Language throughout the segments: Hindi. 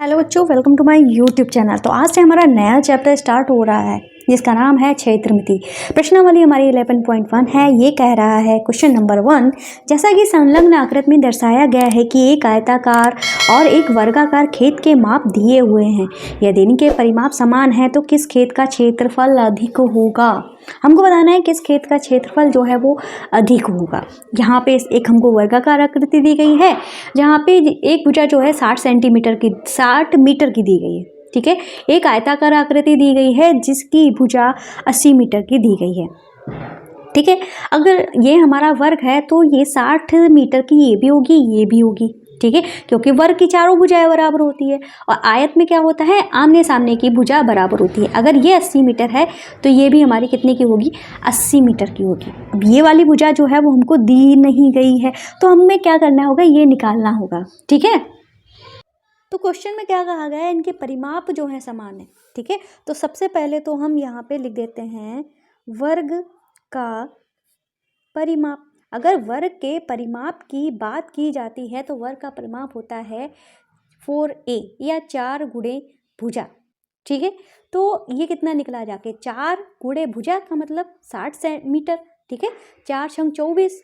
हेलो बच्चों, welcome to my YouTube channel. तो आज से हमारा नया चैप्टर स्टार्ट हो रहा है जिसका नाम है क्षेत्रमिति। प्रश्नावली हमारी 11.1 है। ये कह रहा है क्वेश्चन नंबर 1, जैसा कि संलग्न आकृति में दर्शाया गया है कि एक आयताकार और एक वर्गाकार खेत के माप दिए हुए हैं। यदि इनके परिमाप समान है तो किस खेत का क्षेत्रफल अधिक होगा। हमको बताना है किस खेत का क्षेत्रफल जो है वो अधिक होगा। यहाँ पे एक हमको वर्गाकार आकृति दी गई है जहाँ पे एक भुजा जो है 60 मीटर की दी गई है। ठीक है, एक आयताकार आकृति दी गई है जिसकी भुजा 80 मीटर की दी गई है। ठीक है, अगर ये हमारा वर्ग है तो ये 60 मीटर की ये भी होगी, ये भी होगी। ठीक है, क्योंकि वर्ग की चारों भुजाएं बराबर होती है और आयत में क्या होता है, आमने सामने की भुजा बराबर होती है। अगर ये 80 मीटर है तो ये भी हमारी कितने की होगी, 80 मीटर की होगी। अब ये वाली भुजा जो है वो हमको दी नहीं गई है तो हमें क्या करना होगा, ये निकालना होगा। ठीक है, तो क्वेश्चन में क्या कहा गया है, इनके परिमाप जो है समान है। ठीक है, तो सबसे पहले तो हम यहाँ पे लिख देते हैं वर्ग का परिमाप। अगर वर्ग के परिमाप की बात की जाती है तो वर्ग का परिमाप होता है 4a या 4 गुणे भुजा। ठीक है, तो ये कितना निकला जाके, 4 गुणे भुजा का मतलब 60 मीटर। ठीक है, 4 छंग 24।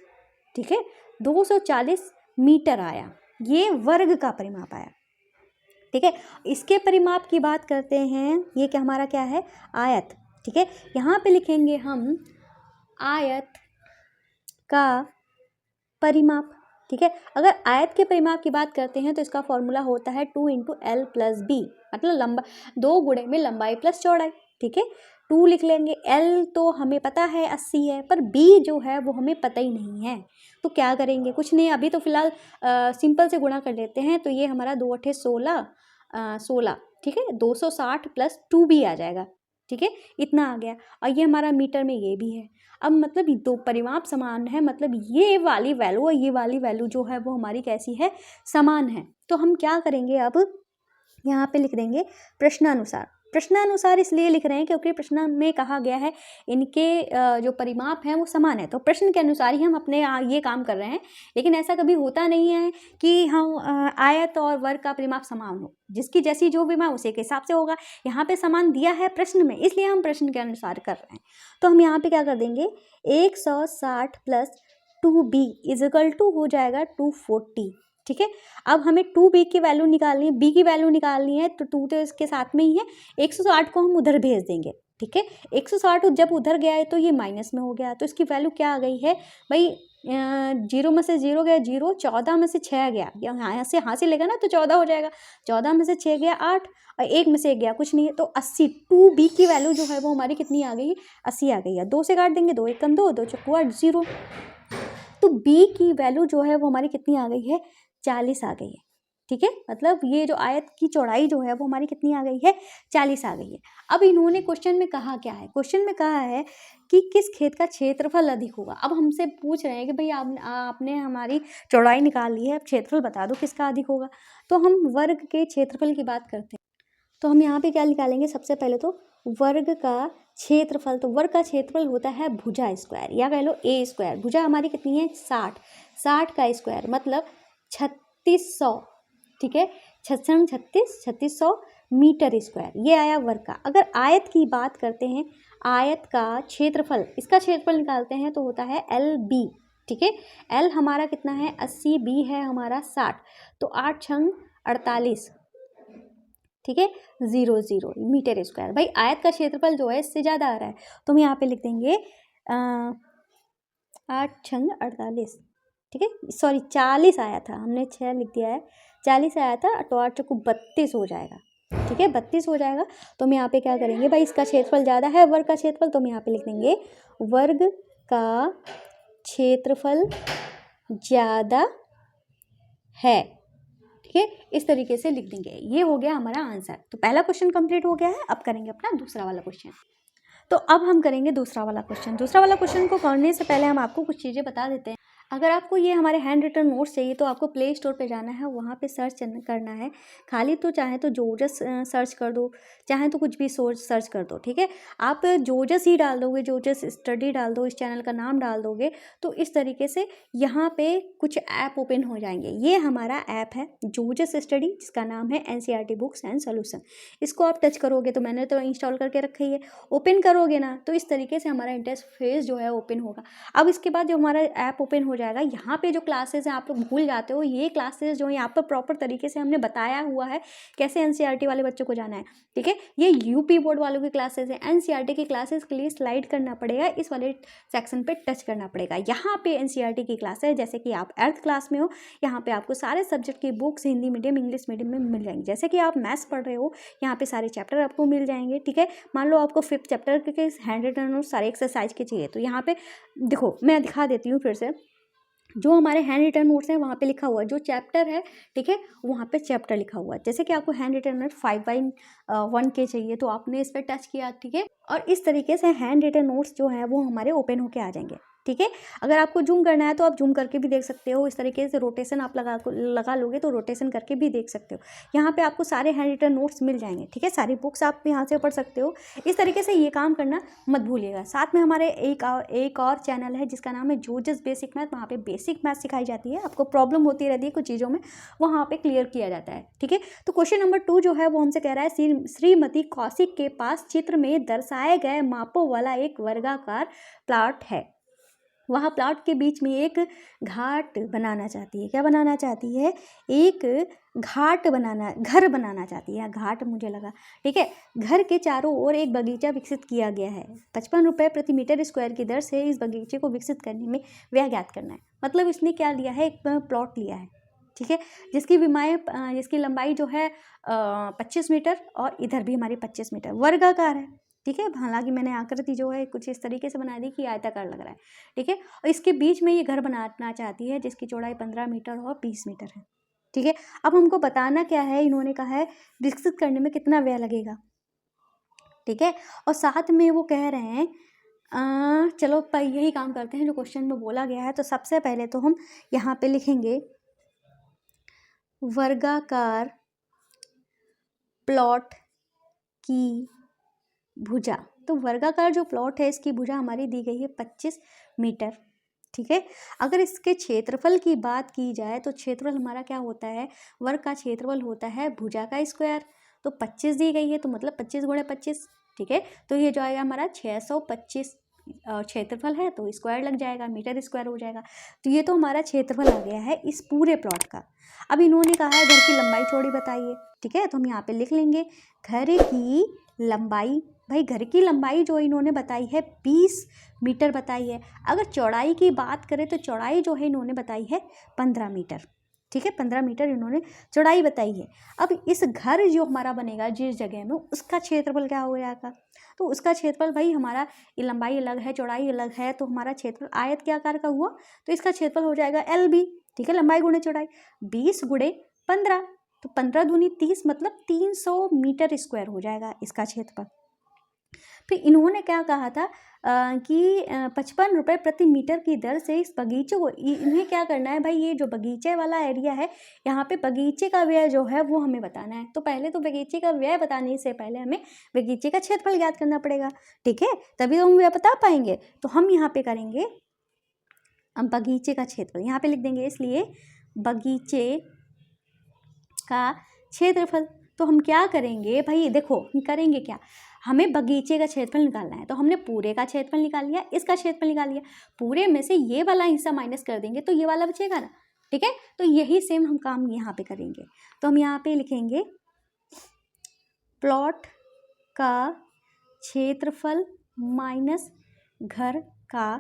ठीक है, 240 मीटर आया, ये वर्ग का परिमाप आया। ठीक है, इसके परिमाप की बात करते हैं, ये क्या हमारा क्या है, आयत। ठीक है, यहाँ पे लिखेंगे हम आयत का परिमाप। ठीक है, अगर आयत के परिमाप की बात करते हैं तो इसका फॉर्मूला होता है 2 × L + B, मतलब लंबा 2 गुणे में लंबाई प्लस चौड़ाई। ठीक है, 2 लिख लेंगे, L तो हमें पता है 80 है, पर B जो है वो हमें पता ही नहीं है। तो क्या करेंगे, कुछ नहीं, अभी तो फिलहाल सिंपल से गुणा कर लेते हैं। तो ये हमारा 2 × 8 = 16। ठीक है, 260 + 2B आ जाएगा। ठीक है, इतना आ गया। और ये हमारा मीटर में ये भी है। अब मतलब दो परिमाप समान है, मतलब ये वाली वैल्यू और ये वाली वैल्यू जो है वो हमारी कैसी है, समान है। तो हम क्या करेंगे, अब यहाँ पे लिख देंगे प्रश्नानुसार। प्रश्नानुसार इसलिए लिख रहे हैं क्योंकि प्रश्न में कहा गया है इनके जो परिमाप हैं वो समान है, तो प्रश्न के अनुसार ही हम अपने ये काम कर रहे हैं। लेकिन ऐसा कभी होता नहीं है कि हम आयत और वर्ग का परिमाप समान हो, जिसकी जैसी जो परिमाप उसी के हिसाब से होगा। यहाँ पे समान दिया है प्रश्न में, इसलिए हम प्रश्न के अनुसार कर रहे हैं। तो हम यहाँ पे क्या कर देंगे, 160 + 2b = हो जाएगा 240। ठीक है, अब हमें 2b की वैल्यू निकालनी है, b की वैल्यू निकालनी है, तो 2 तो इसके साथ में ही है। 160 को हम उधर भेज देंगे। ठीक है, 160 जब उधर गया है तो ये माइनस में हो गया, तो इसकी वैल्यू क्या आ गई है भाई, 0 में से 0 गया 0, 14 में से 6 गया, यहाँ से हासिल लेगा ना तो 14 हो जाएगा। 14 में से 6 गया 8 और 1 में से 1 गया कुछ नहीं है, तो 80। 2b की वैल्यू जो है वो हमारी कितनी आ गई, 80 आ गई है। 2 से काट देंगे, 2 × 1 = 2, 2 × 8 = 0। तो b की वैल्यू जो है वो हमारी कितनी आ गई है, 40 आ गई है। ठीक है, मतलब ये जो आयत की चौड़ाई जो है वो हमारी कितनी आ गई है, 40 आ गई है। अब इन्होंने क्वेश्चन में कहा क्या है, क्वेश्चन में कहा है कि किस खेत का क्षेत्रफल अधिक होगा। अब हमसे पूछ रहे हैं कि भाई आपने हमारी चौड़ाई निकाल ली है, अब क्षेत्रफल बता दो किसका अधिक होगा। तो हम वर्ग के क्षेत्रफल की बात करते हैं। तो हम यहाँ पे क्या निकालेंगे, सबसे पहले तो वर्ग का क्षेत्रफल। तो वर्ग का क्षेत्रफल होता है भुजा स्क्वायर, या कह लो a स्क्वायर। भुजा हमारी कितनी है, 60। 60 का स्क्वायर मतलब 3600। ठीक है, 3600 मीटर स्क्वायर, ये आया वर्ग का। अगर आयत की बात करते हैं, आयत का क्षेत्रफल, इसका क्षेत्रफल निकालते हैं तो होता है LB। ठीक है, L हमारा कितना है 80, B है हमारा 60, तो 8 छंग 48। ठीक है, 00 मीटर स्क्वायर। भाई आयत का क्षेत्रफल जो है इससे ज़्यादा आ रहा है, तो हम यहाँ पे लिख देंगे 8 छंग 48। ठीक है, सॉरी 40 आया था, हमने 6 लिख दिया है, 40 आया था, तो 8 चौको 32 हो जाएगा। ठीक है, 32 हो जाएगा। तो हम यहाँ पे क्या करेंगे, भाई इसका क्षेत्रफल ज़्यादा है वर्ग का क्षेत्रफल, तो हम यहाँ पे लिख देंगे वर्ग का क्षेत्रफल ज़्यादा है। ठीक है, इस तरीके से लिख देंगे। ये हो गया हमारा आंसर। तो पहला क्वेश्चन कंप्लीट हो गया है। अब करेंगे अपना दूसरा वाला क्वेश्चन। तो अब हम करेंगे दूसरा वाला क्वेश्चन। दूसरा वाला क्वेश्चन को करने से पहले हम आपको कुछ चीज़ें बता देते हैं। अगर आपको ये हमारे हैंड रिटन नोट्स चाहिए तो आपको प्ले स्टोर पे जाना है, वहाँ पे सर्च करना है। खाली तो चाहे तो जोजस सर्च कर दो, चाहे तो कुछ भी सर्च कर दो, ठीक है। आप जोजस ही डाल दोगे, जोजस स्टडी डाल दो, इस चैनल का नाम डाल दोगे, तो इस तरीके से यहाँ पे कुछ ऐप ओपन हो जाएंगे। ये हमारा ऐप है जोजस स्टडी, जिसका नाम है एनसीईआरटी बुक्स एंड सोल्यूशन। इसको आप टच करोगे तो मैंने तो इंस्टॉल करके रखी है, ओपन करोगे ना तो इस तरीके से हमारा इंटरफेस जो है ओपन होगा। अब इसके बाद जो हमारा ऐप ओपन हो जाएगा, यहाँ पे जो क्लासेस हैं आप लोग भूल जाते हो, ये क्लासेस जो यहाँ पर प्रॉपर तरीके से हमने बताया हुआ है कैसे एनसीईआरटी वाले बच्चों को जाना है, ठीक है। ये यूपी बोर्ड वालों की क्लासेस है। एनसीईआरटी की क्लासेस के लिए स्लाइड करना पड़ेगा, इस वाले सेक्शन पे टच करना पड़ेगा। यहाँ पे एनसीईआरटी की क्लास है, जैसे कि आप 8th क्लास में हो, यहाँ पे आपको सारे सब्जेक्ट की books Hindi medium English medium में मिल जाएंगी। जैसे कि आप मैथ्स पढ़ रहे हो, यहाँ पे सारे चैप्टर आपको मिल जाएंगे, ठीक है। मान लो आपको 5th चैप्टर के हैंड रिटन नोट्स सारे एक्सरसाइज के चाहिए, तो यहाँ पे देखो मैं दिखा देती हूँ फिर से। जो हमारे हैंड रिटन नोट्स हैं वहाँ पे लिखा हुआ है जो चैप्टर है, ठीक है, वहाँ पे चैप्टर लिखा हुआ है। जैसे कि आपको हैंड रिटन नोट 5/1 के चाहिए तो आपने इस पर टच किया, ठीक है, और इस तरीके से हैंड रिटन नोट्स जो है वो हमारे ओपन होके आ जाएंगे, ठीक है। अगर आपको जूम करना है तो आप जूम करके भी देख सकते हो, इस तरीके से रोटेशन आप लगा लोगे तो रोटेशन करके भी देख सकते हो। यहाँ पे आपको सारे हैंड रिटन नोट्स मिल जाएंगे, ठीक है, सारी बुक्स आप यहाँ से पढ़ सकते हो। इस तरीके से ये काम करना मत भूलिएगा। साथ में हमारे एक और चैनल है जिसका नाम है जोजस बेसिक मैथ, वहाँ पे बेसिक मैथ सिखाई जाती है। आपको प्रॉब्लम होती रहती है कुछ चीज़ों में, वहाँ पे क्लियर किया जाता है, ठीक है। तो क्वेश्चन नंबर 2 जो है वो हमसे कह रहा है श्रीमती कौशिक के पास चित्र में दर्शाए गए मापों वाला एक वर्गाकार प्लॉट है। वह प्लॉट के बीच में एक घाट बनाना चाहती है। क्या बनाना चाहती है? एक घर बनाना चाहती है। घाट मुझे लगा, ठीक है। घर के चारों ओर एक बगीचा विकसित किया गया है। 55 रुपये प्रति मीटर स्क्वायर की दर से इस बगीचे को विकसित करने में व्यय ज्ञात करना है। मतलब इसने क्या लिया है? एक प्लॉट लिया है, ठीक है, जिसकी लंबाई जो है 25 मीटर और इधर भी हमारी 25 मीटर, वर्गाकार है, ठीक है। हालांकि मैंने आकृति जो है कुछ इस तरीके से बना दी कि आयताकार लग रहा है, ठीक है। और इसके बीच में ये घर बनाना चाहती है जिसकी चौड़ाई 15 मीटर और 20 मीटर है, ठीक है। अब हमको बताना क्या है, इन्होंने कहा है विकसित करने में कितना व्यय लगेगा, ठीक है। और साथ में वो कह रहे हैं चलो यही काम करते हैं जो क्वेश्चन में बोला गया है। तो सबसे पहले तो हम यहाँ पे लिखेंगे वर्गाकार प्लॉट की भुजा। तो वर्गाकार जो प्लॉट है इसकी भुजा हमारी दी गई है 25 मीटर, ठीक है। अगर इसके क्षेत्रफल की बात की जाए तो क्षेत्रफल हमारा क्या होता है? वर्ग का क्षेत्रफल होता है भुजा का स्क्वायर। तो 25 दी गई है तो मतलब 25 गुणे 25, ठीक है। तो ये जो आएगा हमारा 625 क्षेत्रफल है तो स्क्वायर लग जाएगा, मीटर स्क्वायर हो जाएगा। तो ये तो हमारा क्षेत्रफल आ गया है इस पूरे प्लॉट का। अब इन्होंने कहा है घर की लंबाई चौड़ी बताइए, ठीक है। तो हम यहाँ पे लिख लेंगे घर की लंबाई। भाई घर की लंबाई जो इन्होंने बताई है 20 मीटर बताई है। अगर चौड़ाई की बात करें तो चौड़ाई जो है इन्होंने बताई है 15 मीटर, ठीक है, 15 मीटर इन्होंने चौड़ाई बताई है। अब इस घर जो हमारा बनेगा जिस जगह में, उसका क्षेत्रफल क्या हो जाएगा? तो उसका क्षेत्रफल भाई हमारा ये लंबाई अलग है चौड़ाई अलग है, तो हमारा क्षेत्रफल आयत के आकार का हुआ तो इसका क्षेत्रफल हो जाएगा LB, ठीक है, लंबाई गुणे चौड़ाई। 20 गुणे 15 तो 15 दूनी 30 मतलब 300 मीटर स्क्वायर हो जाएगा इसका क्षेत्रफल। फिर इन्होंने क्या कहा था कि 55 रुपये प्रति मीटर की दर से इस बगीचे को, इन्हें क्या करना है भाई, ये जो बगीचे वाला एरिया है यहाँ पे बगीचे का व्यय जो है वो हमें बताना है। तो पहले तो बगीचे का व्यय बताने से पहले हमें बगीचे का क्षेत्रफल ज्ञात करना पड़ेगा, ठीक है, तभी तो हम व्यय बता पाएंगे। तो हम यहाँ पे करेंगे हम बगीचे का क्षेत्रफल यहाँ पे लिख देंगे, इसलिए बगीचे का क्षेत्रफल। तो हम क्या करेंगे भाई, देखो हम करेंगे क्या, हमें बगीचे का क्षेत्रफल निकालना है। तो हमने पूरे का क्षेत्रफल निकाल लिया, इसका क्षेत्रफल निकाल लिया, पूरे में से ये वाला हिस्सा माइनस कर देंगे तो ये वाला बचेगा ना, ठीक है। तो यही सेम हम काम यहाँ पे करेंगे। तो हम यहाँ पे लिखेंगे प्लॉट का क्षेत्रफल माइनस घर का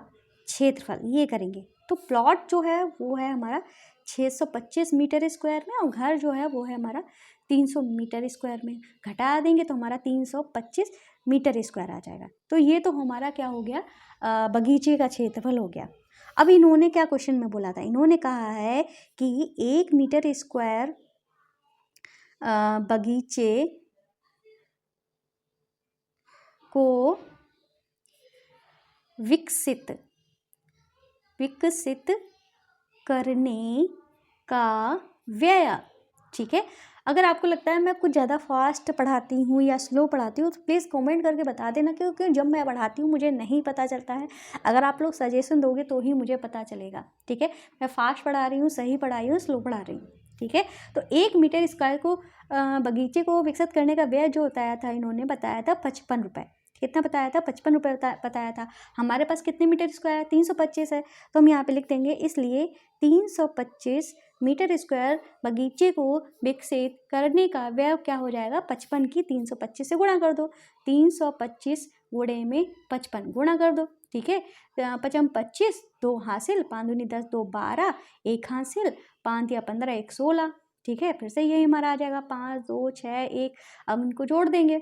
क्षेत्रफल, ये करेंगे। तो प्लॉट जो है वो है हमारा 625 मीटर स्क्वायर में और घर जो है वो है हमारा 300 मीटर स्क्वायर में। घटा देंगे तो हमारा 325 मीटर स्क्वायर आ जाएगा। तो ये तो हमारा क्या हो गया, बगीचे का क्षेत्रफल हो गया। अब इन्होंने क्या क्वेश्चन में बोला था, इन्होंने कहा है कि 1 मीटर स्क्वायर बगीचे को विकसित करने का व्यय। ठीक है, अगर आपको लगता है मैं कुछ ज़्यादा फास्ट पढ़ाती हूँ या स्लो पढ़ाती हूँ तो प्लीज़ कमेंट करके बता देना, क्योंकि जब मैं पढ़ाती हूँ मुझे नहीं पता चलता है। अगर आप लोग सजेशन दोगे तो ही मुझे पता चलेगा। ठीक है, मैं फास्ट पढ़ा रही हूँ, सही पढ़ा रही हूँ, स्लो पढ़ा रही हूँ। ठीक है, तो 1 मीटर स्क्वायर को बगीचे को विकसित करने का व्यय जो बताया था, इन्होंने बताया था 55 रुपये। कितना बताया था? 55 रुपये बताया था। हमारे पास कितने मीटर स्क्वायर है? 325 है, तो हम यहाँ पे लिख देंगे इसलिए 325 मीटर स्क्वायर बगीचे को विकसित करने का व्यय क्या हो जाएगा? 55 की 325 से गुणा कर दो। 325 गुणे में 55 गुणा कर दो। ठीक है, 55 25, 2 हासिल, 5 दूनी 10, 2 12, 1 हासिल, 5 या 15, 1 16। ठीक है, फिर से यही हमारा आ जाएगा 5 2 6 1। अब इनको जोड़ देंगे,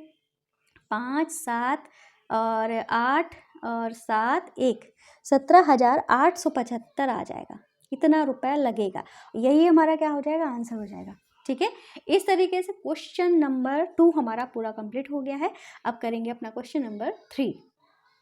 5 7 और 8 और 7 1, 17,875 आ जाएगा। इतना रुपया लगेगा। यही हमारा क्या हो जाएगा? आंसर हो जाएगा। ठीक है, इस तरीके से क्वेश्चन नंबर 2 हमारा पूरा कंप्लीट हो गया है। अब करेंगे अपना क्वेश्चन नंबर 3।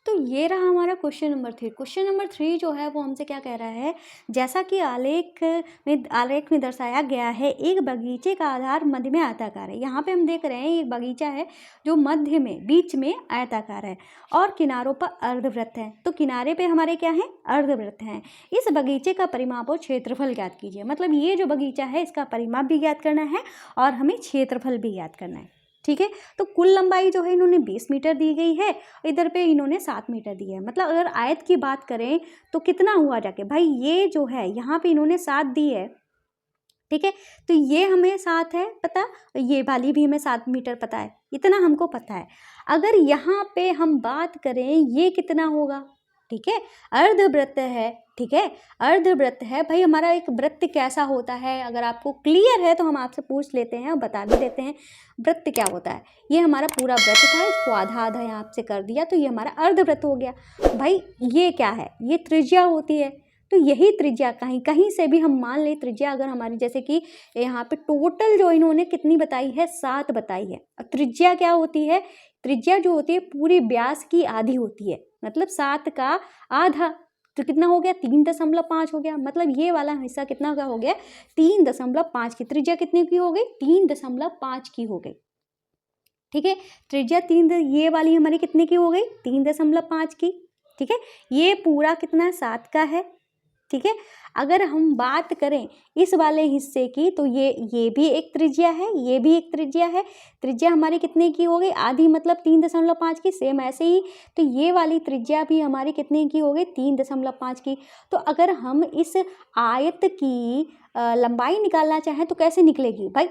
तो ये रहा हमारा क्वेश्चन नंबर 3। क्वेश्चन नंबर 3 जो है वो हमसे क्या कह रहा है, जैसा कि आलेख में दर्शाया गया है, एक बगीचे का आधार मध्य में आयताकार है। यहाँ पे हम देख रहे हैं एक बगीचा है जो मध्य में, बीच में आयताकार है और किनारों पर अर्धवृत्त है। तो किनारे पे हमारे क्या है? अर्धवृत्त हैं। इस बगीचे का परिमाप और क्षेत्रफल ज्ञात कीजिए। मतलब ये जो बगीचा है इसका परिमाप भी ज्ञात करना है और हमें क्षेत्रफल भी ज्ञात करना है। ठीक है, तो कुल लंबाई जो है इन्होंने 20 मीटर दी गई है, इधर पे इन्होंने 7 मीटर दी है। मतलब अगर आयत की बात करें तो कितना हुआ जाके भाई, ये जो है यहाँ पे इन्होंने 7 दी है। ठीक है, तो ये हमें 7 है पता, ये वाली भी हमें 7 मीटर पता है, इतना हमको पता है। अगर यहाँ पे हम बात करें ये कितना होगा? ठीक है, अर्धवृत्त है। ठीक है, अर्धवृत्त है भाई। हमारा एक वृत्त कैसा होता है, अगर आपको क्लियर है तो हम आपसे पूछ लेते हैं और बता भी देते हैं वृत्त क्या होता है। ये हमारा पूरा वृत्त था, इसको आधा आधा यहाँ से कर दिया तो ये हमारा अर्धवृत्त हो गया। भाई ये क्या है? ये त्रिज्या होती है। तो यही त्रिज्या कहीं कहीं से भी हम मान लें त्रिज्या, अगर हमारी जैसे कि यहाँ पे टोटल जो इन्होंने कितनी बताई है? 7 बताई है। और त्रिज्या क्या होती है? त्रिज्या जो होती है पूरी व्यास की आधी होती है। मतलब 7 का आधा तो कितना हो गया? 3.5 हो गया। मतलब ये वाला हिस्सा कितना का हो गया? 3.5 की। त्रिज्या कितने की हो गई? 3.5 की हो गई। ठीक है, त्रिज्या 3, ये वाली हमारी कितने की हो गई? 3.5 की। ठीक है, ये पूरा कितना? 7 का है। ठीक है, अगर हम बात करें इस वाले हिस्से की तो ये भी एक त्रिज्या है, ये भी एक त्रिज्या है। त्रिज्या हमारी कितने की हो गई? आधी, मतलब 3.5 की। सेम ऐसे ही तो ये वाली त्रिज्या भी हमारी कितने की हो गई? 3.5 की। तो अगर हम इस आयत की लंबाई निकालना चाहें तो कैसे निकलेगी भाई?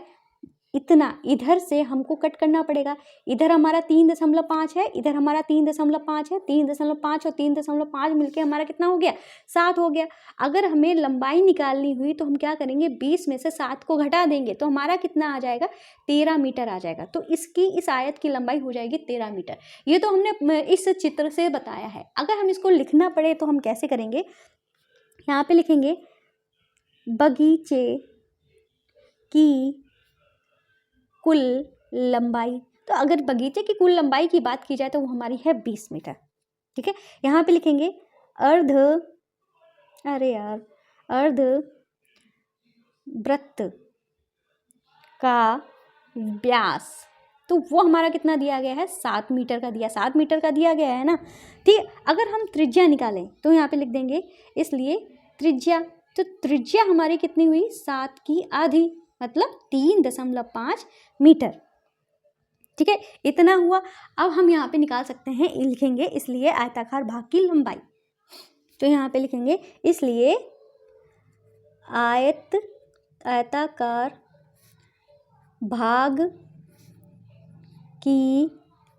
इतना इधर से हमको कट करना पड़ेगा। इधर हमारा 3.5 है, इधर हमारा 3.5 है। 3.5 और 3.5 मिलके हमारा कितना हो गया? 7 हो गया। अगर हमें लंबाई निकालनी हुई तो हम क्या करेंगे? 20 में से 7 को घटा देंगे तो हमारा कितना आ जाएगा? 13 मीटर आ जाएगा। तो इस आयत की लंबाई हो जाएगी 13 मीटर। ये तो हमने इस चित्र से बताया है। अगर हम इसको लिखना पड़े तो हम कैसे करेंगे? यहाँ पे लिखेंगे बगीचे की कुल लंबाई। तो अगर बगीचे की कुल लंबाई की बात की जाए तो वो हमारी है 20 मीटर। ठीक है, यहाँ पे लिखेंगे अर्ध वृत्त का व्यास। तो वो हमारा कितना दिया गया है? 7 मीटर का दिया, 7 मीटर का दिया गया है ना। ठीक, अगर हम त्रिज्या निकालें तो यहाँ पे लिख देंगे इसलिए त्रिज्या। तो त्रिज्या हमारी कितनी हुई? 7 की आधी, मतलब 3.5 मीटर। ठीक है, इतना हुआ। अब हम यहाँ पे निकाल सकते हैं, लिखेंगे इसलिए आयताकार भाग की लंबाई। तो यहाँ पे लिखेंगे इसलिए आयताकार भाग की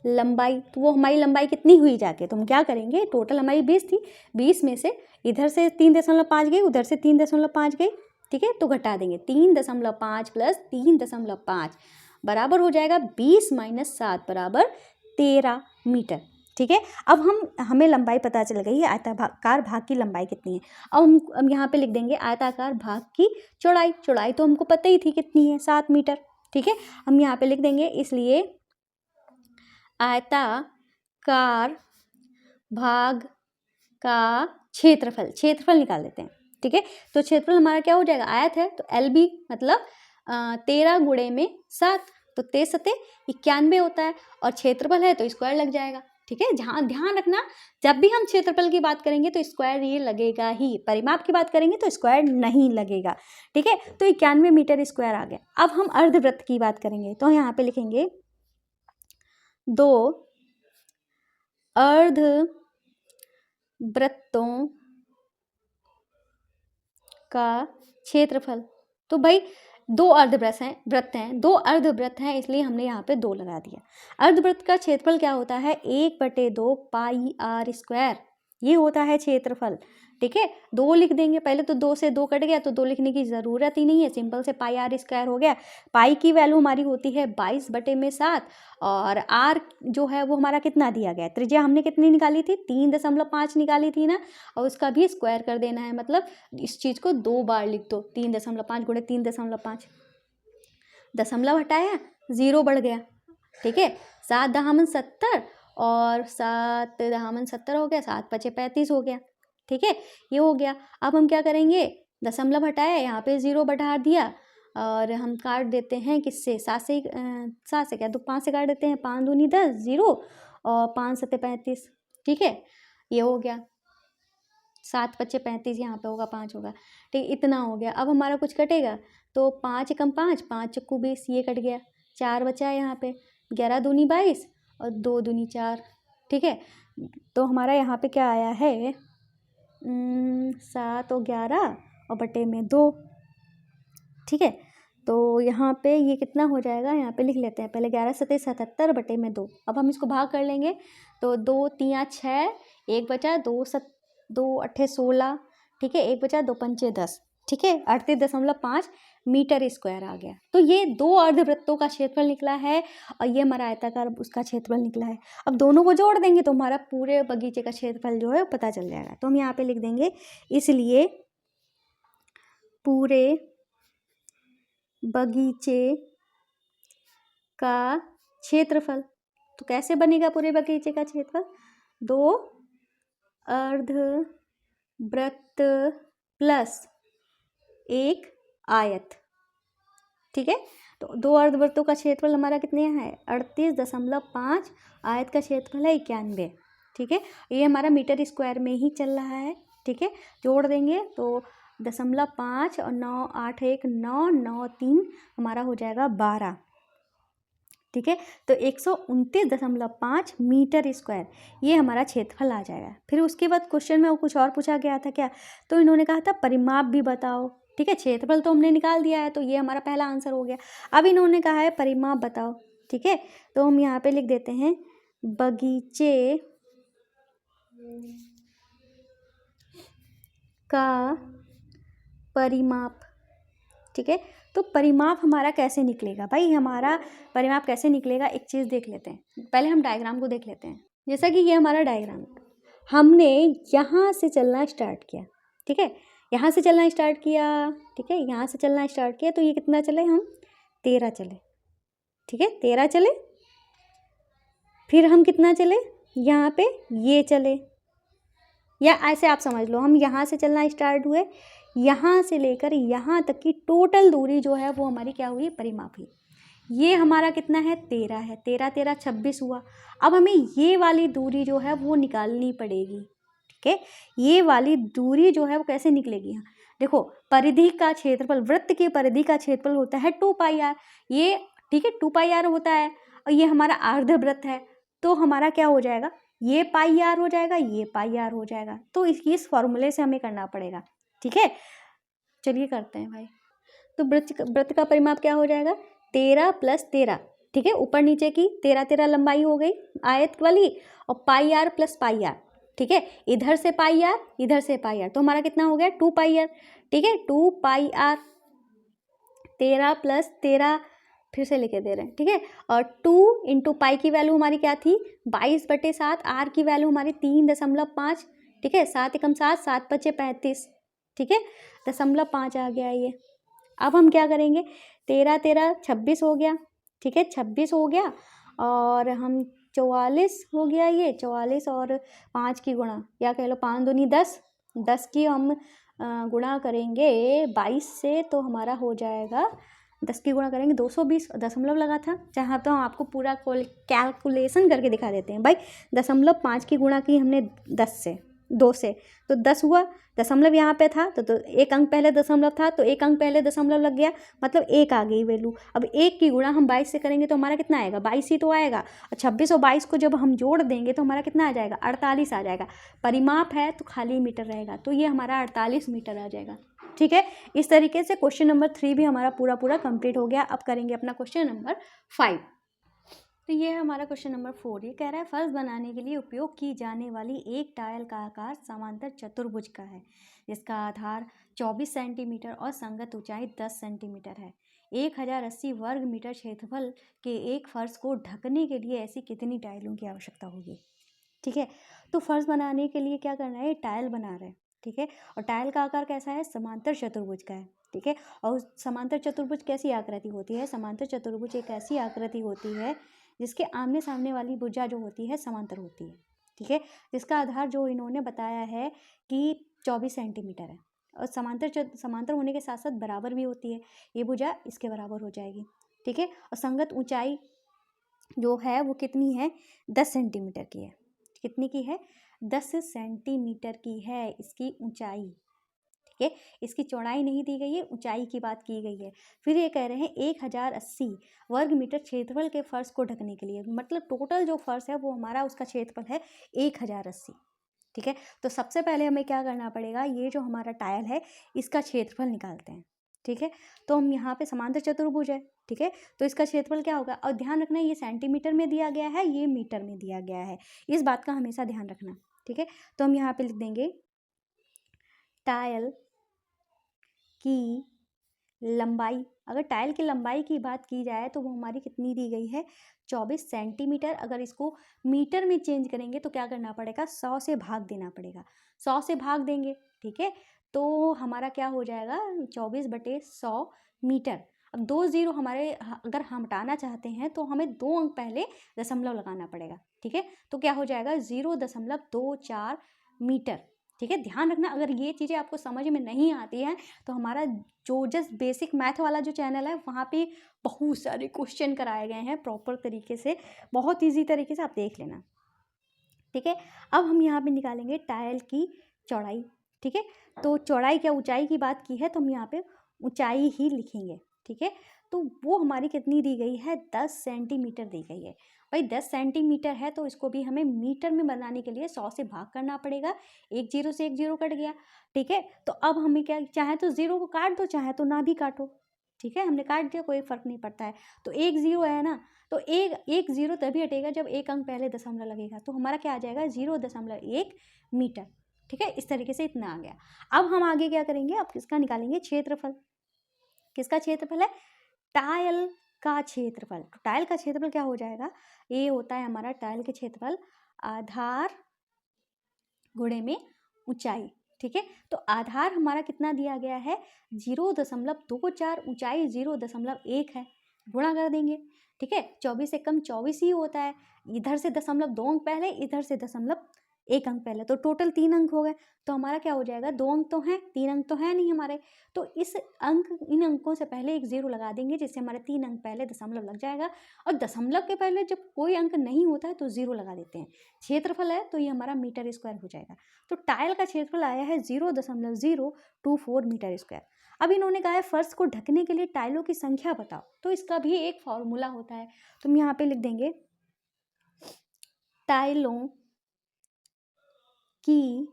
लंबाई। तो वो हमारी लंबाई कितनी हुई जाके? तो हम क्या करेंगे? टोटल हमारी 20 थी, 20 में से इधर से 3.5 गई, उधर से 3.5 गई। ठीक है, तो घटा देंगे 3.5 प्लस 3.5 बराबर हो जाएगा 20 माइनस 7 बराबर 13 मीटर। ठीक है, अब हमें लंबाई पता चल गई है, आयताकार भाग की लंबाई कितनी है। अब हम यहाँ पे लिख देंगे आयताकार भाग की चौड़ाई। चौड़ाई तो हमको पता ही थी कितनी है? 7 मीटर। ठीक है, हम यहाँ पे लिख देंगे इसलिए आयताकार भाग का क्षेत्रफल निकाल लेते हैं। ठीक है। तो क्षेत्रफल हमारा क्या हो जाएगा, आयत है तो LB मतलब 13 गुणे में 7, तो 13 सते 91 होता है, और क्षेत्रफल है तो स्क्वायर लग जाएगा। ठीक है, जहाँ ध्यान रखना जब भी हम क्षेत्रफल की बात करेंगे तो स्क्वायर ये लगेगा ही, परिमाप की बात करेंगे तो स्क्वायर नहीं लगेगा। ठीक है, तो 91 मीटर स्क्वायर आ गया। अब हम अर्धवृत्त की बात करेंगे तो यहाँ पे लिखेंगे 2 अर्धवृत्तों का क्षेत्रफल। तो भाई 2 वृत्त हैं 2 अर्धवृत्त हैं, इसलिए हमने यहाँ पे 2 लगा दिया। अर्धवृत्त का क्षेत्रफल क्या होता है, 1/2 पाई r स्क्वायर, ये होता है क्षेत्रफल। ठीक है, 2 लिख देंगे, पहले तो 2 से 2 कट गया तो 2 लिखने की ज़रूरत ही नहीं है, सिंपल से पाई r स्क्वायर हो गया। पाई की वैल्यू हमारी होती है 22/7, और r जो है वो हमारा कितना दिया गया है, त्रिज्या हमने कितनी निकाली थी, 3.5 निकाली थी ना, और उसका भी स्क्वायर कर देना है, मतलब इस चीज़ को 2 बार लिख दो, 3.5 गुणे 3.5, दशमलव हटाया 0 बढ़ गया। ठीक है, 7 दहामन 70 और 7 दहामन 70 हो गया, 7 पचे 35 हो गया। ठीक है, ये हो गया। अब हम क्या करेंगे, दशमलव हटाया, यहाँ पे 0 बढ़ा दिया, और हम काट देते हैं किससे, 7 से 7 से क्या, तो 5 से काट देते हैं, 5 दूनी 10, 0 और 5 सते 35। ठीक है, ये हो गया, 7 पचे 35, यहाँ पे होगा 5 होगा। ठीक, इतना हो गया। अब हमारा कुछ कटेगा तो 5 एकम 5, 5 चक्कू 20, ये कट गया, 4 बचा है यहाँ पे, 11 दूनी 22 और 2 दूनी 4। ठीक है, तो हमारा यहाँ पे क्या आया है, 7 और 11 और बटे में 2। ठीक है, तो यहाँ पे ये कितना हो जाएगा, यहाँ पे लिख लेते हैं पहले, 11 सते 77 बटे में 2। अब हम इसको भाग कर लेंगे तो 2 3 6, 1 बचा, 2 अट्ठे 16। ठीक है, 1 बचा, 2 पंचे 10। ठीक है, 38.5 मीटर स्क्वायर आ गया। तो ये 2 अर्धवृत्तों का क्षेत्रफल निकला है, और ये हमारा आयताकार उसका क्षेत्रफल निकला है। अब दोनों को जोड़ देंगे तो हमारा पूरे बगीचे का क्षेत्रफल जो है पता चल जाएगा। तो हम यहाँ पे लिख देंगे, इसलिए पूरे बगीचे का क्षेत्रफल। तो कैसे बनेगा पूरे बगीचे का क्षेत्रफल, 2 अर्धवृत्त प्लस 1 आयत। ठीक है, तो 2 अर्धवृत्तों का क्षेत्रफल हमारा कितने है, 38.5, आयत का क्षेत्रफल है 91। ठीक है, ये हमारा मीटर स्क्वायर में ही चल रहा है। ठीक है, जोड़ देंगे तो 0.5 और 9 8 1 9 9 3 हमारा हो जाएगा 12। ठीक है, तो 129.5 मीटर स्क्वायर ये हमारा क्षेत्रफल आ जाएगा। फिर उसके बाद क्वेश्चन में वो कुछ और पूछा गया था क्या, तो इन्होंने कहा था परिमाप भी बताओ। ठीक है, क्षेत्रफल तो हमने निकाल दिया है, तो ये हमारा पहला आंसर हो गया। अब इन्होंने कहा है परिमाप बताओ। ठीक है, तो हम यहाँ पे लिख देते हैं, बगीचे का परिमाप। ठीक है, तो परिमाप हमारा कैसे निकलेगा भाई, हमारा परिमाप कैसे निकलेगा, एक चीज़ देख लेते हैं। पहले हम डायग्राम को देख लेते हैं। जैसा कि ये हमारा डायग्राम, हमने यहाँ से चलना स्टार्ट किया। ठीक है, यहाँ से चलना स्टार्ट किया। ठीक है, यहाँ से चलना स्टार्ट किया, तो ये कितना चले, हम 13 चले। ठीक है, 13 चले। फिर हम कितना चले, यहाँ पे ये चले, या ऐसे आप समझ लो, हम यहाँ से चलना स्टार्ट हुए, यहाँ से लेकर यहाँ तक की टोटल दूरी जो है वो हमारी क्या हुई, परिमाप हुई। ये हमारा कितना है, 13 है, 13 13 26 हुआ। अब हमें ये वाली दूरी जो है वो निकालनी पड़ेगी। ठीक है, ये वाली दूरी जो है वो कैसे निकलेगी, यहाँ देखो, परिधि का क्षेत्रफल, वृत्त की परिधि का क्षेत्रफल होता है 2 पाई r। ये ठीक है, 2 पाई r होता है, और ये हमारा अर्धवृत्त है, तो हमारा क्या हो जाएगा, ये पाई r हो जाएगा, ये पाई r हो जाएगा। तो इस फॉर्मूले से हमें करना पड़ेगा। ठीक है, चलिए करते हैं भाई। तो वृत्त का परिमाप क्या हो जाएगा, 13 + 13। ठीक है, ऊपर नीचे की 13 13 लंबाई हो गई आयत वाली, और पाई r + पाई r। ठीक है, इधर से पाई r, इधर से पाई r, तो हमारा कितना हो गया, 2 पाई r। ठीक है, 2 पाई r, 13 + 13 फिर से लिखे दे रहे हैं। ठीक है, और 2 × पाई की वैल्यू हमारी क्या थी, 22/7, r की वैल्यू हमारी 3.5। ठीक है, 7 एकम 7, 7 पचे 35। ठीक है, 0.5 आ गया ये। अब हम क्या करेंगे, 13 13 26 हो गया। ठीक है, 26 हो गया, और हम 44 हो गया, ये 44 और 5 की गुणा, या कह लो 5 दूनी 10, 10 की हम गुणा करेंगे 22 से तो हमारा हो जाएगा 10 की गुणा करेंगे 220, दशमलव लगा था। चाहे तो हम आपको पूरा कैलकुलेशन करके दिखा देते हैं भाई। 0.5 की गुणा की हमने 10 से 2 से तो 10 हुआ, दशमलव यहाँ पे था तो एक अंक पहले दशमलव था तो एक अंक पहले दशमलव लग गया, मतलब एक आ गई वैल्यू। अब एक की गुणा हम 22 से करेंगे तो हमारा कितना आएगा, 22 ही तो आएगा। और 26 और 22 को जब हम जोड़ देंगे तो हमारा कितना आ जाएगा, 48 आ जाएगा। परिमाप है तो खाली मीटर रहेगा, तो ये हमारा 48 मीटर आ जाएगा। ठीक है, इस तरीके से क्वेश्चन नंबर 3 भी हमारा पूरा कंप्लीट हो गया। अब करेंगे अपना क्वेश्चन नंबर 5। तो ये है हमारा क्वेश्चन नंबर 4। ये कह रहा है फर्श बनाने के लिए उपयोग की जाने वाली एक टाइल का आकार समांतर चतुर्भुज का है, जिसका आधार 24 सेंटीमीटर और संगत ऊंचाई 10 सेंटीमीटर है। 1080 वर्ग मीटर क्षेत्रफल के एक फर्श को ढकने के लिए ऐसी कितनी टाइलों की आवश्यकता होगी। ठीक है, तो फर्श बनाने के लिए क्या करना है, टाइल बना रहे हैं। ठीक है, और टाइल का आकार कैसा है, समांतर चतुर्भुज का है। ठीक है, और समांतर चतुर्भुज कैसी आकृति होती है, समांतर चतुर्भुज एक ऐसी आकृति होती है जिसके आमने सामने वाली भुजा जो होती है समांतर होती है। ठीक है, जिसका आधार जो इन्होंने बताया है कि 24 सेंटीमीटर है, और समांतर होने के साथ साथ बराबर भी होती है। ये भुजा इसके बराबर हो जाएगी। ठीक है, और संगत ऊंचाई जो है वो कितनी है, 10 सेंटीमीटर की है। कितनी की है, 10 सेंटीमीटर की है इसकी ऊंचाई। ठीक है, इसकी चौड़ाई नहीं दी गई है, ऊंचाई की बात की गई है। फिर ये कह रहे हैं 1080 वर्ग मीटर क्षेत्रफल के फर्श को ढकने के लिए, मतलब टोटल जो फर्श है वो हमारा उसका क्षेत्रफल है 1080। ठीक है, तो सबसे पहले हमें क्या करना पड़ेगा, ये जो हमारा टाइल है इसका क्षेत्रफल निकालते हैं। ठीक है, तो हम यहाँ पे समांतर चतुर्भुज है। ठीक है, तो इसका क्षेत्रफल क्या होगा, और ध्यान रखना ये सेंटीमीटर में दिया गया है, ये मीटर में दिया गया है, इस बात का हमेशा ध्यान रखना। ठीक है, तो हम यहाँ पे लिख देंगे टाइल की लंबाई, अगर टाइल की लंबाई की बात की जाए तो वो हमारी कितनी दी गई है, 24 सेंटीमीटर। अगर इसको मीटर में चेंज करेंगे तो क्या करना पड़ेगा, 100 से भाग देना पड़ेगा। 100 से भाग देंगे, ठीक है, तो हमारा क्या हो जाएगा, 24/100 मीटर। अब 2 जीरो हमारे अगर हम हटाना चाहते हैं तो हमें 2 अंक पहले दशमलव लगाना पड़ेगा। ठीक है, तो क्या हो जाएगा, 0.24 मीटर। ठीक है, ध्यान रखना अगर ये चीज़ें आपको समझ में नहीं आती हैं तो हमारा जो जस्ट बेसिक मैथ वाला जो चैनल है वहाँ पे बहुत सारे क्वेश्चन कराए गए हैं प्रॉपर तरीके से, बहुत इजी तरीके से आप देख लेना। ठीक है, अब हम यहाँ पे निकालेंगे टाइल की चौड़ाई। ठीक है, तो चौड़ाई क्या, ऊंचाई की बात की है तो हम यहाँ पे ऊंचाई ही लिखेंगे। ठीक है, तो वो हमारी कितनी दी गई है, 10 सेंटीमीटर दी गई है। भाई 10 सेंटीमीटर है तो इसको भी हमें मीटर में बनाने के लिए 100 से भाग करना पड़ेगा। एक जीरो से एक जीरो कट गया। ठीक है, तो अब हमें क्या, चाहे तो जीरो को काट दो, चाहे तो ना भी काटो। ठीक है, हमने काट दिया, कोई फर्क नहीं पड़ता है। तो एक जीरो है ना, तो एक जीरो तभी हटेगा जब एक अंक पहले दशमलव लगेगा, तो हमारा क्या आ जाएगा, 0.1 मीटर। ठीक है, इस तरीके से इतना आ गया। अब हम आगे क्या करेंगे, अब किसका निकालेंगे, क्षेत्रफल। किसका क्षेत्रफल है, टाइल का क्षेत्रफल। तो टाइल का क्षेत्रफल क्या हो जाएगा, ये होता है हमारा टाइल के क्षेत्रफल आधार गुणे में ऊंचाई। ठीक है, तो आधार हमारा कितना दिया गया है, 0.24, ऊंचाई 0.1 है, गुणा कर देंगे। ठीक है, 24 से कम 24 ही होता है, इधर से दशमलव 2 अंक पहले, इधर से दशमलव 1 अंक पहले, तो टोटल 3 अंक हो गए। तो हमारा क्या हो जाएगा, 2 अंक तो हैं, 3 अंक तो है नहीं हमारे, तो इन अंकों से पहले एक जीरो लगा देंगे जिससे हमारे 3 अंक पहले दशमलव लग जाएगा। और दशमलव के पहले जब कोई अंक नहीं होता है तो जीरो लगा देते हैं। क्षेत्रफल है तो ये हमारा मीटर स्क्वायर हो जाएगा। तो टाइल का क्षेत्रफल आया है 0.024 मीटर स्क्वायर। अब इन्होंने कहा है फर्श को ढकने के लिए टाइलों की संख्या बताओ, तो इसका भी एक फॉर्मूला होता है। तो हम यहाँ पे लिख देंगे टाइलों की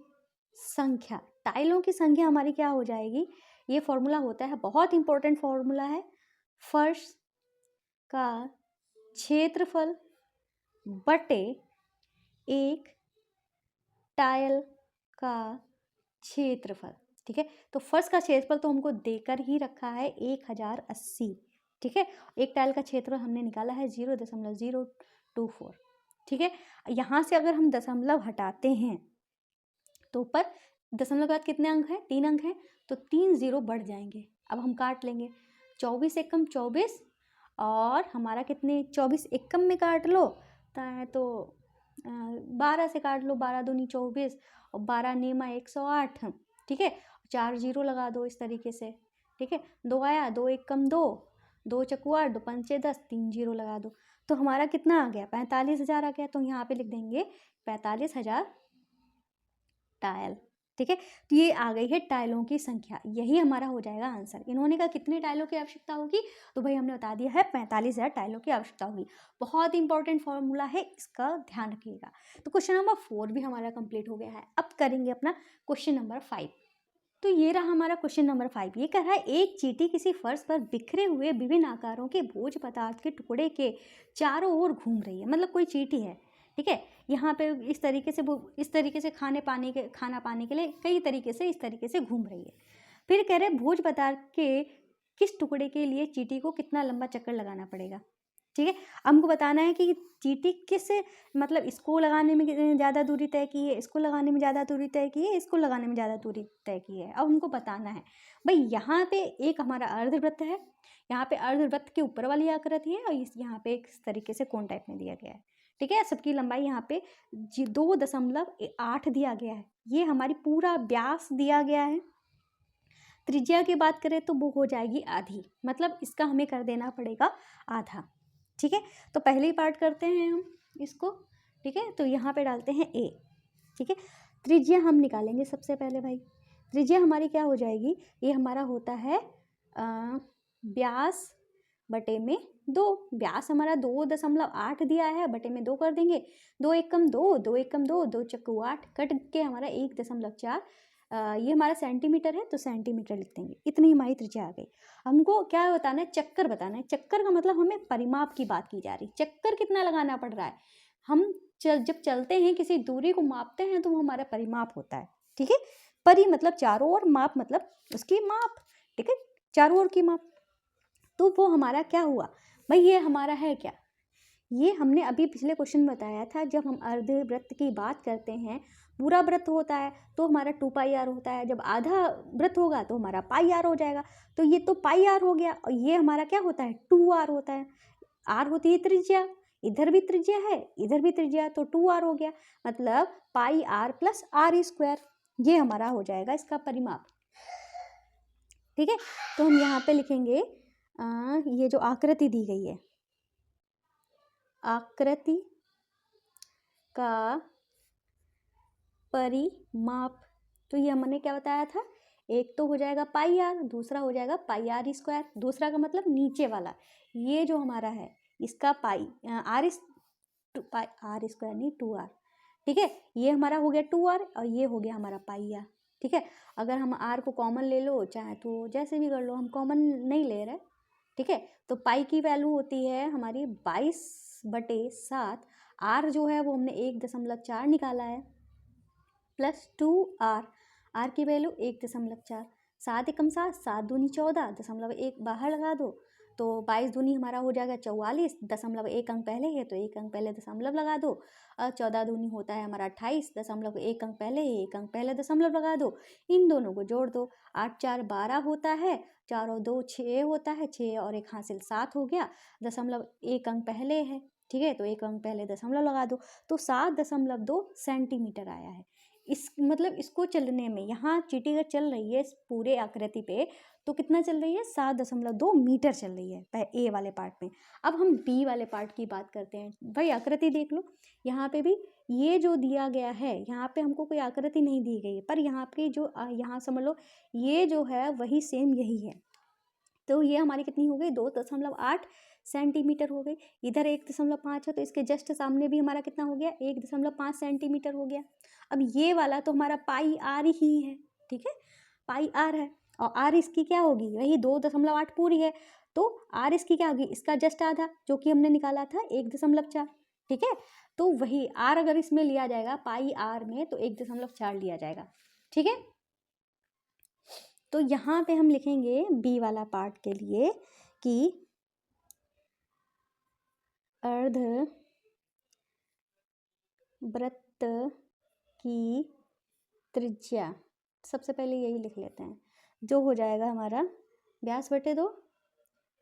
संख्या। टाइलों की संख्या हमारी क्या हो जाएगी, ये फॉर्मूला होता है, बहुत इंपॉर्टेंट फॉर्मूला है, फर्श का क्षेत्रफल बटे एक टाइल का क्षेत्रफल। ठीक है, तो फर्श का क्षेत्रफल तो हमको देकर ही रखा है 1080। ठीक है, एक टाइल का क्षेत्रफल हमने निकाला है 0.024। ठीक है, यहाँ से अगर हम दशमलव हटाते हैं तो ऊपर दशमलव के बाद कितने अंक हैं, 3 अंक हैं, तो 3 जीरो बढ़ जाएंगे। अब हम काट लेंगे, 24 एकम 24, और हमारा कितने, 24 एकम में काट लो तो 12 से काट लो, 12 दूनी 24 और 12 नेमा 108। ठीक है, 4 जीरो लगा दो इस तरीके से, ठीक है। 2 आया, 2 एक कम 2, 2 चक्कू 8, 2 पंचे 10, 3 जीरो लगा दो, तो हमारा कितना आ गया, 45,000 आ गया। तो यहाँ पे लिख देंगे 45,000 टाइल, ठीक है। तो ये आ गई है टाइलों की संख्या, यही हमारा हो जाएगा आंसर। इन्होंने कहा कितने टाइलों की आवश्यकता होगी, तो भाई हमने बता दिया है 45,000 टाइलों की आवश्यकता होगी। बहुत इंपॉर्टेंट फॉर्मूला है, इसका ध्यान रखिएगा। तो क्वेश्चन नंबर 4 भी हमारा कंप्लीट हो गया है। अब करेंगे अपना क्वेश्चन नंबर 5। तो ये रहा हमारा क्वेश्चन नंबर 5। ये कह रहा है एक चींटी किसी फर्श पर बिखरे हुए विभिन्न आकारों के भोज्य पदार्थ के टुकड़े के चारों ओर घूम रही है। मतलब कोई चींटी है, ठीक है, यहाँ पे इस तरीके से खाना पाने के लिए कई तरीके से इस तरीके से घूम रही है। फिर कह रहे भोज्य पदार्थ के किस टुकड़े के लिए चींटी को कितना लंबा चक्कर लगाना पड़ेगा, ठीक है। हमको बताना है कि चींटी किस, मतलब इसको लगाने में ज़्यादा दूरी तय की है, इसको लगाने में ज़्यादा दूरी तय की है, इसको लगाने में ज़्यादा दूरी तय की है। अब हमको बताना है भाई, यहाँ पे एक हमारा अर्धवृत्त है, यहाँ पे अर्धवृत्त के ऊपर वाली आकृति है, और यहाँ पे इस तरीके से कोन टाइप में दिया गया है, ठीक है। सबकी लंबाई यहाँ पे 2.8 दिया गया है। ये हमारी पूरा व्यास दिया गया है। त्रिज्या की बात करें तो वो हो जाएगी आधी, मतलब इसका हमें कर देना पड़ेगा आधा, ठीक है। तो पहले ही पार्ट करते हैं हम इसको, ठीक है। तो यहाँ पे डालते हैं ए, ठीक है। त्रिज्या हम निकालेंगे सबसे पहले भाई। त्रिज्या हमारी क्या हो जाएगी, ये हमारा होता है व्यास बटे में 2। व्यास हमारा 2.8 दिया है, बटे में 2 कर देंगे। 2 एक कम 2, 2 एक कम 2, 2 चक्कू 8, कट के हमारा 1.4। ये हमारा सेंटीमीटर है, तो सेंटीमीटर लिख देंगे। इतनी हमारी त्रिज्या आ गई। हमको क्या बताना है, चक्कर बताना है। चक्कर का मतलब हमें परिमाप की बात की जा रही है, चक्कर कितना लगाना पड़ रहा है। हम जब चलते हैं, किसी दूरी को मापते हैं, तो वो हमारा परिमाप होता है, ठीक है। परि मतलब चारों ओर, माप मतलब उसकी माप, ठीक है, चारों ओर की माप। तो वो हमारा क्या हुआ भाई, ये हमारा है क्या, ये हमने अभी पिछले क्वेश्चन में बताया था। जब हम अर्धवृत्त की बात करते हैं, पूरा वृत्त होता है तो हमारा 2πr होता है, जब आधा वृत्त होगा तो हमारा πr हो जाएगा। तो ये तो πr हो गया, और ये हमारा क्या होता है, 2r होता है। r होती है त्रिज्या, इधर भी त्रिज्या है, इधर भी त्रिज्या, तो 2r हो गया, मतलब πr + r²। ये हमारा हो जाएगा इसका परिमाप, ठीक है। तो हम यहाँ पे लिखेंगे ये जो आकृति दी गई है, आकृति का परिमाप, तो ये हमने क्या बताया था, एक तो हो जाएगा πr, दूसरा हो जाएगा πr²। दूसरा का मतलब नीचे वाला, ये जो हमारा है इसका r² नहीं 2r, ठीक है। ये हमारा हो गया 2r, और ये हो गया हमारा πr, ठीक है। अगर हम r को कॉमन ले लो, चाहे तो जैसे भी कर लो, हम कॉमन नहीं ले रहे, ठीक है। तो पाई की वैल्यू होती है हमारी 22/7। r जो है वो हमने 1.4 निकाला है, प्लस 2r, r की वैल्यू 1.4। 7 एकम 7, 7 दूनी 14.1 बाहर लगा दो, तो 22 दूनी हमारा हो जाएगा 44.1 अंक पहले है, तो 1 अंक पहले दशमलव लगा दो। 14 दूनी होता है हमारा 28.1 अंक पहले है, 1 अंक पहले दशमलव लगा दो। इन दोनों को जोड़ दो, 8 4 12 होता है, 4 और 2 6 होता है, 6 और 1 हासिल 7 हो गया। 1 अंक पहले है, ठीक है, तो 1 अंक पहले दशमलव लगा दो, तो 7.2 सेंटीमीटर आया है। इस मतलब इसको चलने में, यहाँ चींटी अगर चल रही है इस पूरे आकृति पे, तो कितना चल रही है, 7.2 मीटर चल रही है ए वाले पार्ट में। अब हम बी वाले पार्ट की बात करते हैं। भाई आकृति देख लो, यहाँ पे भी ये जो दिया गया है, यहाँ पे हमको कोई आकृति नहीं दी गई है, पर यहाँ पे जो यहाँ समझ लो ये जो है वही सेम यही है। तो ये हमारी कितनी हो गई, 2.8 सेंटीमीटर हो गई। इधर 1.5 है, तो इसके जस्ट सामने भी हमारा कितना हो गया, 1.5 सेंटीमीटर हो गया। अब ये वाला तो हमारा πr ही है, ठीक है, πr है, और r इसकी क्या होगी, वही 2.8 पूरी है, तो r इसकी क्या होगी, इसका जस्ट आधा, जो कि हमने निकाला था 1.4, ठीक है। तो वही r अगर इसमें लिया जाएगा πr में, तो 1.4 लिया जाएगा, ठीक है। तो यहाँ पे हम लिखेंगे बी वाला पार्ट के लिए कि अर्धवृत्त की त्रिज्या, सबसे पहले यही लिख लेते हैं, जो हो जाएगा हमारा व्यास बटे 2,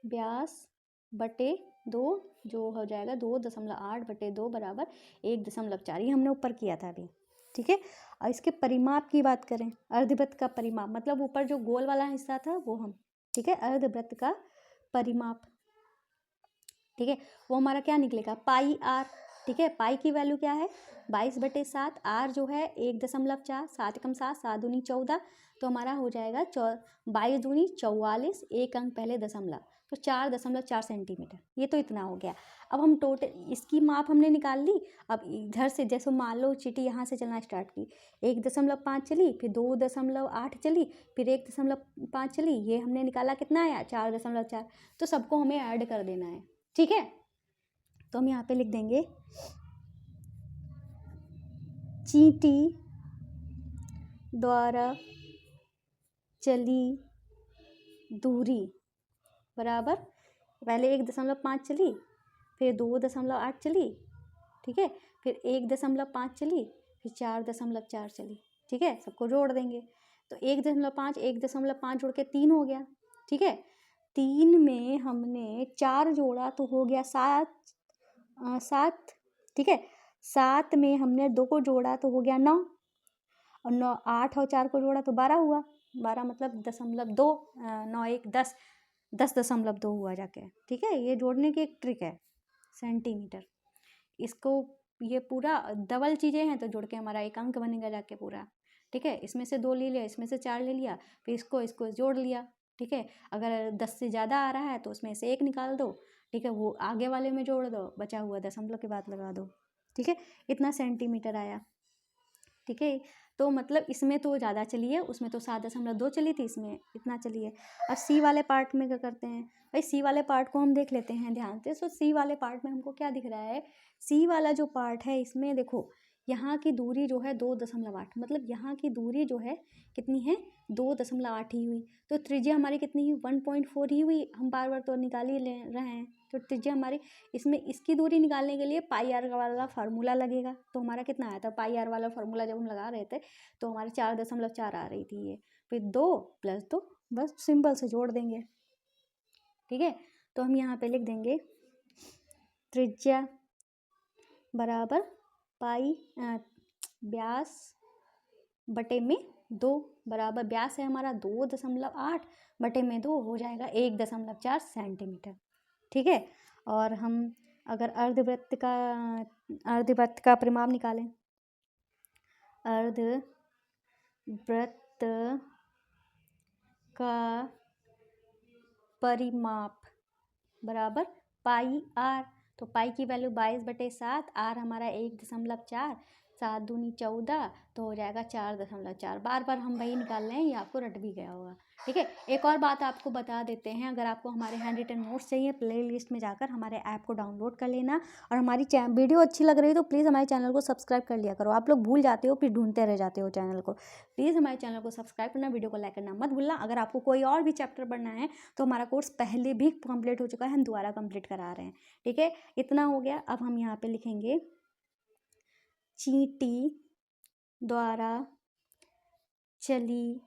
व्यास बटे 2, जो हो जाएगा 2.8/2 बराबर 1.4। ये हमने ऊपर किया था अभी, ठीक है। और इसके परिमाप की बात करें, अर्धवृत्त का परिमाप मतलब ऊपर जो गोल वाला हिस्सा था वो हम, ठीक है, अर्धवृत्त का परिमाप, ठीक है, वो हमारा क्या निकलेगा, पाई आर, ठीक है। पाई की वैल्यू क्या है 22/7, आर जो है 1.4, 7 एकम 7, 7 दूनी 14, तो हमारा हो जाएगा 22 दूनी 44, एक अंक पहले दशमलव, तो 4.4 सेंटीमीटर, ये तो इतना हो गया। अब हम टोटल इसकी माप हमने निकाल ली। अब इधर से जैसे मान लो चीटी यहाँ से चलना स्टार्ट की, 1.5 चली, फिर 2.8 चली, फिर 1.5 चली, ये हमने निकाला कितना आया 4.4, तो सबको हमें ऐड कर देना है, ठीक है। तो हम यहाँ पे लिख देंगे चींटी द्वारा चली दूरी बराबर, पहले 1.5 चली, फिर 2.8 चली, ठीक है, फिर 1.5 चली, फिर 4.4 चली, ठीक है, सबको जोड़ देंगे। तो 1.5 1.5 जोड़ के 3 हो गया, ठीक है। 3 में हमने 4 जोड़ा तो हो गया 7, ठीक है। 7 में हमने 2 को जोड़ा तो हो गया 9, और 9 8 और 4 को जोड़ा तो 12 हुआ, 12 मतलब 0.2, 9 1 10, 10.2 हुआ जाके, ठीक है। ये जोड़ने की एक ट्रिक है, सेंटीमीटर। इसको ये पूरा डबल चीज़ें हैं तो जोड़ के हमारा एक अंक बनेगा जाके पूरा, ठीक है। इसमें से 2 ले लिया, इसमें से 4 ले लिया, फिर इसको जोड़ लिया, ठीक है। अगर 10 से ज़्यादा आ रहा है तो उसमें से 1 निकाल दो, ठीक है, वो आगे वाले में जोड़ दो, बचा हुआ दशमलव के बाद लगा दो, ठीक है। इतना सेंटीमीटर आया, ठीक है। तो मतलब इसमें तो ज़्यादा चली है, उसमें तो 7.2 चली थी, इसमें इतना चली है। अब सी वाले पार्ट में क्या करते हैं भाई, सी वाले पार्ट को हम देख लेते हैं ध्यान से। सो सी वाले पार्ट में हमको क्या दिख रहा है, सी वाला जो पार्ट है इसमें देखो यहाँ की दूरी जो है 2.8, मतलब यहाँ की दूरी जो है कितनी है 2.8 ही हुई, तो त्रिज्या हमारी कितनी हुई 1.4 ही हुई। हम बार बार तो निकाल ही ले रहे हैं, तो त्रिज्या हमारी, इसमें इसकी दूरी निकालने के लिए पाई आर वाला फार्मूला लगेगा। तो हमारा कितना आया था, पाई आर वाला फार्मूला जब हम लगा रहे थे तो हमारे 4.4 आ रही थी ये, फिर 2 + 2, बस सिंपल से जोड़ देंगे, ठीक है। तो हम यहाँ पे लिख देंगे त्रिज्या बराबर पाई व्यास बटे में 2, बराबर व्यास है हमारा 2.8 बटे में 2 हो जाएगा 1.4 सेंटीमीटर, ठीक है। और हम अगर अर्धवृत्त का परिमाप निकालें, अर्धवृत्त का परिमाप बराबर पाई आर, तो पाई की वैल्यू 22/7, आर हमारा 1.4, 7 दूनी 14, तो हो जाएगा 4.4। बार बार हम वही निकाल रहे हैं, ये आपको रट भी गया होगा, ठीक है। एक और बात आपको बता देते हैं, अगर आपको हमारे हैंड रिटन नोट्स चाहिए, प्ले लिस्ट में जाकर हमारे ऐप को डाउनलोड कर लेना, और हमारी वीडियो अच्छी लग रही है तो प्लीज़ हमारे चैनल को सब्सक्राइब कर लिया करो। आप लोग भूल जाते हो फिर ढूंढते रह जाते हो चैनल को, प्लीज़ हमारे चैनल को सब्सक्राइब करना, वीडियो को लाइक करना मत भूलना। अगर आपको कोई और भी चैप्टर पढ़ना है तो हमारा कोर्स पहले भी कंप्लीट हो चुका है, हम दोबारा कंप्लीट करा रहे हैं, ठीक है। इतना हो गया। अब हम यहाँ पे लिखेंगे चींटी द्वारा चली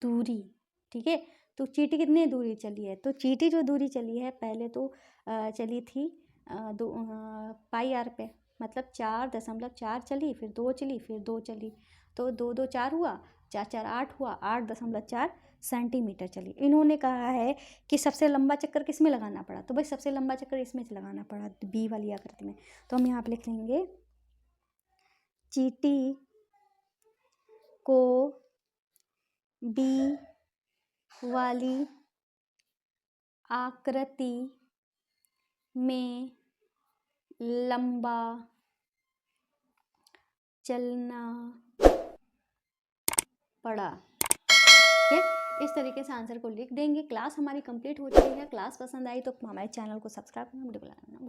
दूरी, ठीक है। तो चींटी कितनी दूरी चली है, तो चींटी जो दूरी चली है पहले तो चली थी पाई आर पे, मतलब 4.4 चली, फिर 2 चली, फिर 2 चली, तो 2 2 4 हुआ, 4 4 8 हुआ, 8.4 सेंटीमीटर चली। इन्होंने कहा है कि सबसे लंबा चक्कर किस में लगाना पड़ा, तो भाई सबसे लंबा चक्कर इसमें लगाना पड़ा, बी वाली आकृति में। तो हम यहाँ पे लिख लेंगे चींटी को बी वाली आकृति में लंबा चलना पड़ा, ठीक है। इस तरीके से आंसर को लिख देंगे। क्लास हमारी कंप्लीट हो चुकी है। क्लास पसंद आई तो हमारे चैनल को सब्सक्राइब करना, वीडियो को लाइक करना।